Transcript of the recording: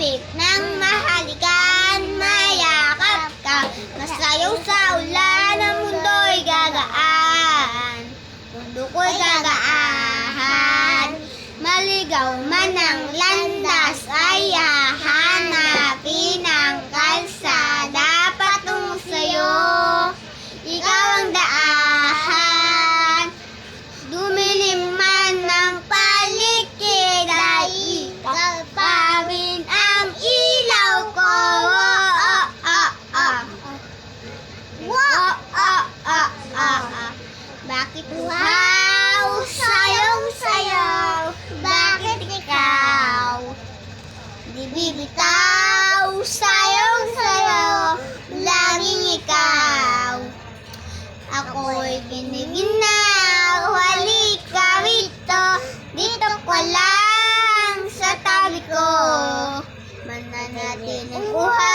sabik ng mahalikan, mayakap ka, masayaw sa ulan, ang mundo'y gagaan. Mundo ko'y gagaan, maligaw man ang landas, ay hahanapin ang kalsada patungo sa'yo. Ikaw ang daan, dumilim man ng paligid, ay ikaw pa rin ang ilaw ko. Bakit wow, sayong-sayaw, bakit ikaw di bibitaw, sayong-sayaw, laging ikaw. Ako'y giniginaw, halika rito, dito ka lang sa tabi ko. Mananatin ang buhay.